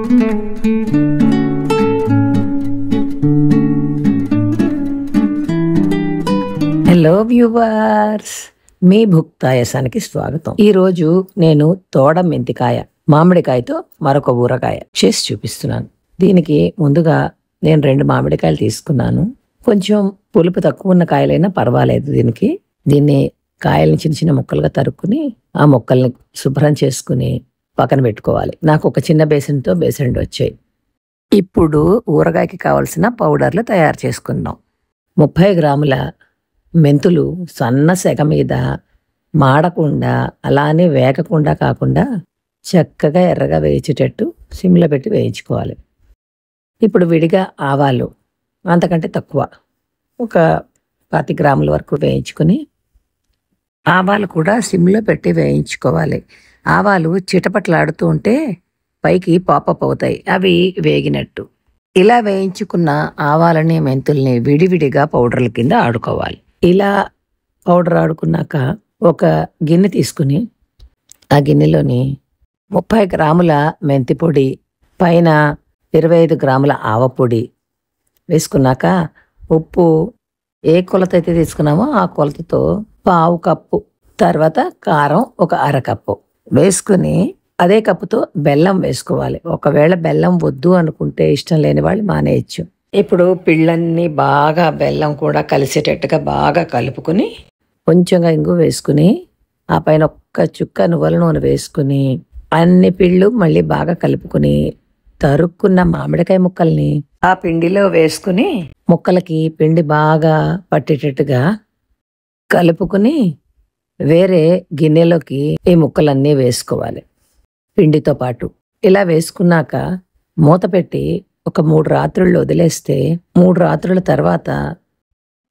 Hello viewers, మీ భుక్తాయసానికి స్వాగతం. ఈరోజు నేను తోడ మెంతికాయ మామిడికాయతో మరొక ఊరగాయ చేసి చూపిస్తున్నాను. దీనికి ముందుగా నేను 2 మామిడికాయలు తీసుకున్నాను. కొంచెం పులుపు తక్కువ ఉన్న కాయలైనా పర్వాలేదు. దీన్ని కాయల్ని చిన్న చిన్న ముక్కలుగా తరుక్కుని ఆ ముక్కల్ని శుభ్రం చేసుకుని పక్కన పెట్టుకోవాలి. నాకు ఒక చిన్న బేసన్తో బేసన్ వచ్చాయి. ఇప్పుడు ఊరగాయకి కావలసిన పౌడర్లు తయారు చేసుకుందాం. 30 గ్రాముల మెంతులు సన్న సెగ మీద మాడకుండా అలానే వేగకుండా కాకుండా చక్కగా ఎర్రగా వేయించేటట్టు సిమ్లో పెట్టి వేయించుకోవాలి. ఇప్పుడు విడిగా ఆవాలు అంతకంటే తక్కువ ఒక 20 గ్రాముల వరకు వేయించుకొని ఆవాలు కూడా సిమ్లో పెట్టి వేయించుకోవాలి. ఆవాలు చిటపట్లాడుతూ ఉంటే పైకి పాపప్ అవుతాయి, అవి వేగినట్టు. ఇలా వేయించుకున్న ఆవాలని మెంతుల్ని విడివిడిగా పౌడర్ల కింద ఆడుకోవాలి. ఇలా పౌడర్ ఆడుకున్నాక ఒక గిన్నె తీసుకుని ఆ గిన్నెలోని 30 గ్రాముల మెంతి పొడి, పైన 25 గ్రాముల ఆవపొడి వేసుకున్నాక ఉప్పు ఏ కొలత అయితే తీసుకున్నామో ఆ కొలతతో 1/2 కప్పు, తర్వాత కారం ఒక 1/2 కప్పు వేసుకుని అదే కప్పుతో బెల్లం వేసుకోవాలి. ఒకవేళ బెల్లం వద్దు అనుకుంటే ఇష్టం లేని వాళ్ళు మానేయచ్చు. ఇప్పుడు పిళ్ళన్నీ బాగా బెల్లం కూడా కలిసేటట్టుగా బాగా కలుపుకుని కొంచెంగా ఇంగు వేసుకుని ఆ పైన ఒక్క చుక్క నువ్వుల నూనె వేసుకుని అన్ని పిళ్ళు మళ్ళీ బాగా కలుపుకుని తరుక్కున్న మామిడికాయ ముక్కల్ని ఆ పిండిలో వేసుకుని ముక్కలకి పిండి బాగా పట్టేటట్టుగా కలుపుకుని వేరే గిన్నెలోకి ఈ ముక్కలన్నీ వేసుకోవాలి పిండితో పాటు. ఇలా వేసుకున్నాక మూత పెట్టి ఒక 3 రాత్రులు వదిలేస్తే 3 రాత్రుల తర్వాత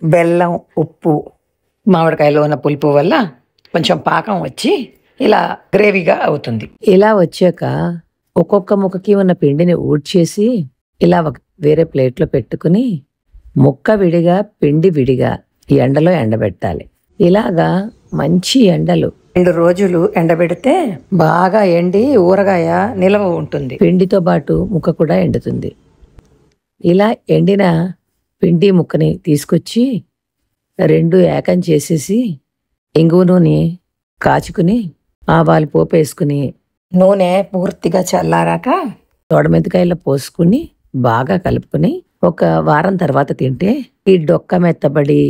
బెల్లం, ఉప్పు, మామిడికాయలో ఉన్న పులుపు వల్ల కొంచెం పాకం వచ్చి ఇలా గ్రేవీగా అవుతుంది. ఇలా వచ్చాక ఒక్కొక్క ముక్కకి ఉన్న పిండిని ఊడ్చేసి ఇలా వేరే ప్లేట్లో పెట్టుకుని ముక్క విడిగా పిండి విడిగా ఎండలో ఎండబెట్టాలి. ఇలాగా మంచి ఎండలు 2 రోజులు ఎండబెడితే బాగా ఎండి ఊరగాయ నిలవ ఉంటుంది. పిండితో పాటు ముక్క కూడా ఎండుతుంది. ఇలా ఎండిన పిండి ముక్కని తీసుకొచ్చి 2 ఏకం చేసేసి ఇంగువ నూనె కాచుకుని ఆవాలు పోపు వేసుకుని నూనె పూర్తిగా చల్లారాక తోడమెంతికాయలో పోసుకుని బాగా కలుపుకొని ఒక వారం తర్వాత తింటే ఈ డొక్క మెత్తబడి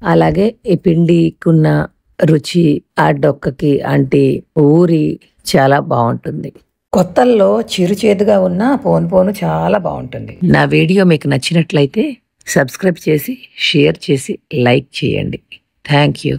అలాగే ఈ పిండికున్న రుచి ఆ డొక్కకి అంటి ఊరి చాలా బాగుంటుంది. కొత్తల్లో చిరుచేదుగా ఉన్న పోను చాలా బాగుంటుంది. నా వీడియో మీకు నచ్చినట్లయితే సబ్స్క్రైబ్ చేసి షేర్ చేసి లైక్ చేయండి. Thank you.